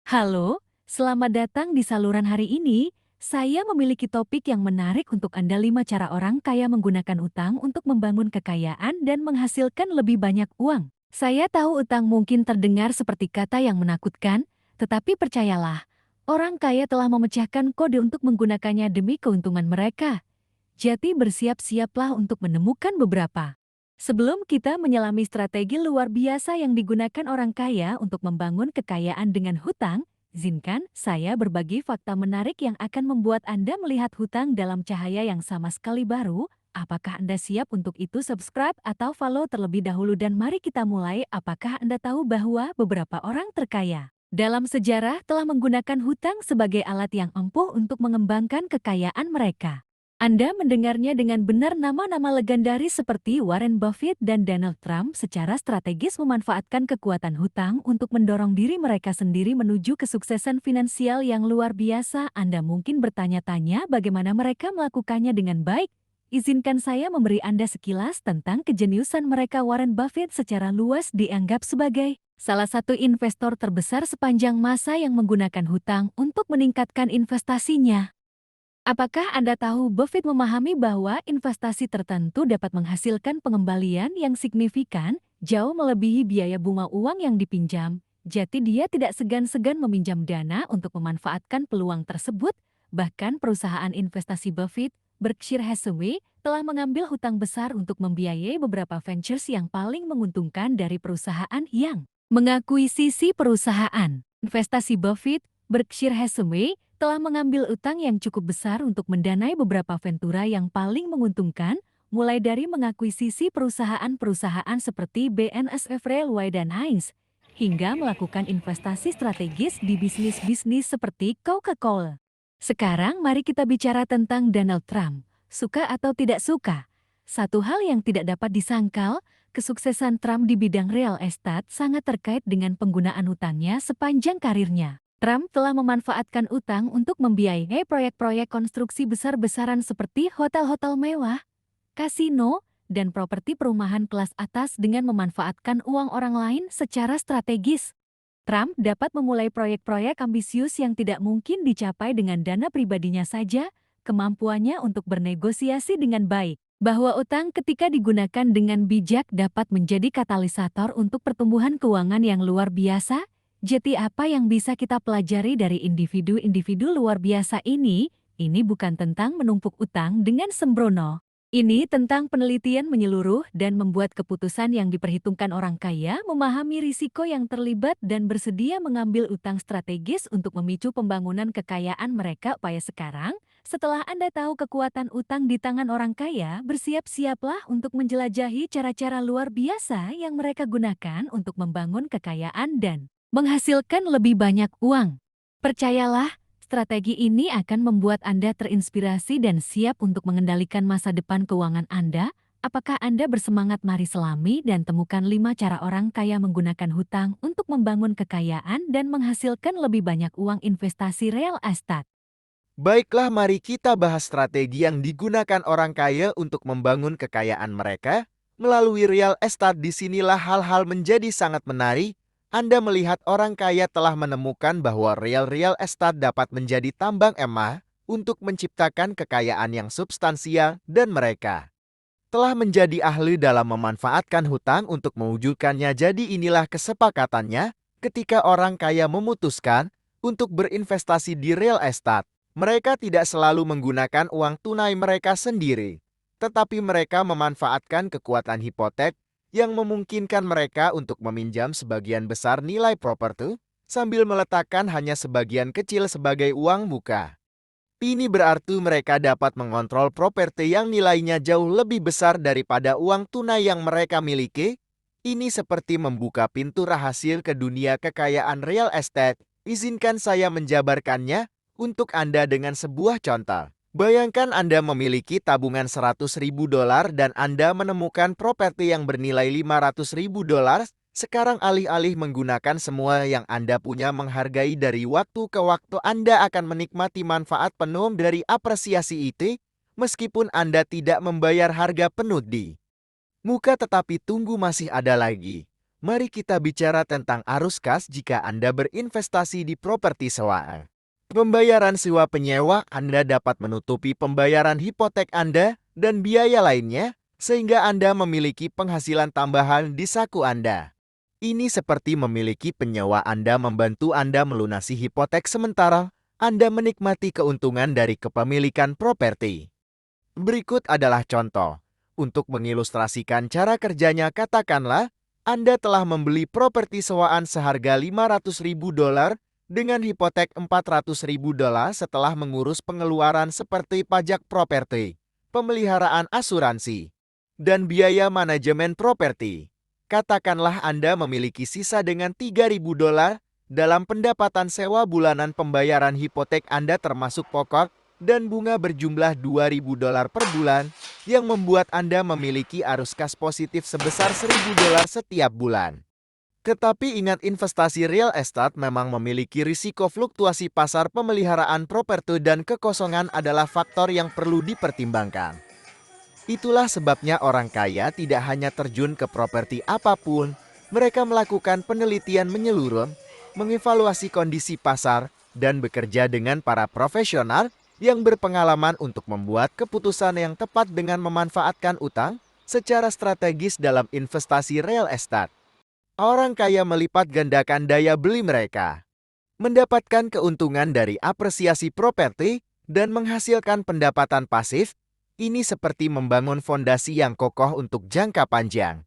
Halo, selamat datang di saluran hari ini. Saya memiliki topik yang menarik untuk Anda 5 cara orang kaya menggunakan utang untuk membangun kekayaan dan menghasilkan lebih banyak uang. Saya tahu utang mungkin terdengar seperti kata yang menakutkan, tetapi percayalah, orang kaya telah memecahkan kode untuk menggunakannya demi keuntungan mereka. Jadi bersiap-siaplah untuk menemukan beberapa. Sebelum kita menyelami strategi luar biasa yang digunakan orang kaya untuk membangun kekayaan dengan hutang, izinkan saya berbagi fakta menarik yang akan membuat Anda melihat hutang dalam cahaya yang sama sekali baru. Apakah Anda siap untuk itu? Subscribe atau follow terlebih dahulu dan mari kita mulai. Apakah Anda tahu bahwa beberapa orang terkaya dalam sejarah telah menggunakan hutang sebagai alat yang ampuh untuk mengembangkan kekayaan mereka? Anda mendengarnya dengan benar. Nama-nama legendaris seperti Warren Buffett dan Donald Trump secara strategis memanfaatkan kekuatan hutang untuk mendorong diri mereka sendiri menuju kesuksesan finansial yang luar biasa. Anda mungkin bertanya-tanya bagaimana mereka melakukannya dengan baik. Izinkan saya memberi Anda sekilas tentang kejeniusan mereka. Warren Buffett secara luas dianggap sebagai salah satu investor terbesar sepanjang masa yang menggunakan hutang untuk meningkatkan investasinya. Apakah Anda tahu Buffett memahami bahwa investasi tertentu dapat menghasilkan pengembalian yang signifikan, jauh melebihi biaya bunga uang yang dipinjam. Jadi dia tidak segan-segan meminjam dana untuk memanfaatkan peluang tersebut. Bahkan perusahaan investasi Buffett, Berkshire Hathaway, telah mengambil hutang besar untuk membiayai beberapa ventures yang paling menguntungkan dari perusahaan yang mengakuisisi perusahaan. Investasi Buffett, Berkshire Hathaway, telah mengambil utang yang cukup besar untuk mendanai beberapa ventura yang paling menguntungkan, mulai dari mengakuisisi perusahaan-perusahaan seperti BNSF Railway dan Heinz, hingga melakukan investasi strategis di bisnis-bisnis seperti Coca-Cola. Sekarang mari kita bicara tentang Donald Trump. Suka atau tidak suka? Satu hal yang tidak dapat disangkal, kesuksesan Trump di bidang real estate sangat terkait dengan penggunaan hutangnya sepanjang karirnya. Trump telah memanfaatkan utang untuk membiayai proyek-proyek konstruksi besar-besaran seperti hotel-hotel mewah, kasino, dan properti perumahan kelas atas dengan memanfaatkan uang orang lain secara strategis. Trump dapat memulai proyek-proyek ambisius yang tidak mungkin dicapai dengan dana pribadinya saja, kemampuannya untuk bernegosiasi dengan baik, bahwa utang ketika digunakan dengan bijak dapat menjadi katalisator untuk pertumbuhan keuangan yang luar biasa. Jadi apa yang bisa kita pelajari dari individu-individu luar biasa ini? Ini bukan tentang menumpuk utang dengan sembrono. Ini tentang penelitian menyeluruh dan membuat keputusan yang diperhitungkan. Orang kaya memahami risiko yang terlibat dan bersedia mengambil utang strategis untuk memicu pembangunan kekayaan mereka. Upaya sekarang, setelah Anda tahu kekuatan utang di tangan orang kaya, bersiap-siaplah untuk menjelajahi cara-cara luar biasa yang mereka gunakan untuk membangun kekayaan dan menghasilkan lebih banyak uang. Percayalah, strategi ini akan membuat Anda terinspirasi dan siap untuk mengendalikan masa depan keuangan Anda. Apakah Anda bersemangat? Mari selami dan temukan 5 cara orang kaya menggunakan hutang untuk membangun kekayaan dan menghasilkan lebih banyak uang. Investasi real estate. Baiklah, mari kita bahas strategi yang digunakan orang kaya untuk membangun kekayaan mereka. Melalui real estate, disinilah hal-hal menjadi sangat menarik. Anda melihat orang kaya telah menemukan bahwa real estate dapat menjadi tambang emas untuk menciptakan kekayaan yang substansial dan mereka telah menjadi ahli dalam memanfaatkan hutang untuk mewujudkannya. Jadi inilah kesepakatannya ketika orang kaya memutuskan untuk berinvestasi di real estate. Mereka tidak selalu menggunakan uang tunai mereka sendiri, tetapi mereka memanfaatkan kekuatan hipotek yang memungkinkan mereka untuk meminjam sebagian besar nilai properti sambil meletakkan hanya sebagian kecil sebagai uang muka. Ini berarti mereka dapat mengontrol properti yang nilainya jauh lebih besar daripada uang tunai yang mereka miliki. Ini seperti membuka pintu rahasia ke dunia kekayaan real estate. Izinkan saya menjabarkannya untuk Anda dengan sebuah contoh. Bayangkan Anda memiliki tabungan $100.000 dan Anda menemukan properti yang bernilai $500.000. Sekarang alih-alih menggunakan semua yang Anda punya menghargai dari waktu ke waktu, Anda akan menikmati manfaat penuh dari apresiasi itu, meskipun Anda tidak membayar harga penuh di muka, tetapi tunggu, masih ada lagi. Mari kita bicara tentang arus kas jika Anda berinvestasi di properti sewaan. Pembayaran sewa penyewa Anda dapat menutupi pembayaran hipotek Anda dan biaya lainnya, sehingga Anda memiliki penghasilan tambahan di saku Anda. Ini seperti memiliki penyewa Anda membantu Anda melunasi hipotek sementara Anda menikmati keuntungan dari kepemilikan properti. Berikut adalah contoh. Untuk mengilustrasikan cara kerjanya, katakanlah Anda telah membeli properti sewaan seharga $500.000 dengan hipotek $400.000 setelah mengurus pengeluaran seperti pajak properti, pemeliharaan asuransi, dan biaya manajemen properti. Katakanlah Anda memiliki sisa dengan $3.000 dalam pendapatan sewa bulanan. Pembayaran hipotek Anda termasuk pokok dan bunga berjumlah $2.000 per bulan, yang membuat Anda memiliki arus kas positif sebesar $1.000 setiap bulan. Tetapi ingat, investasi real estate memang memiliki risiko fluktuasi pasar. Pemeliharaan properti dan kekosongan adalah faktor yang perlu dipertimbangkan. Itulah sebabnya orang kaya tidak hanya terjun ke properti apapun, mereka melakukan penelitian menyeluruh, mengevaluasi kondisi pasar, dan bekerja dengan para profesional yang berpengalaman untuk membuat keputusan yang tepat dengan memanfaatkan utang secara strategis dalam investasi real estate. Orang kaya melipat gandakan daya beli mereka, mendapatkan keuntungan dari apresiasi properti, dan menghasilkan pendapatan pasif. Ini seperti membangun fondasi yang kokoh untuk jangka panjang.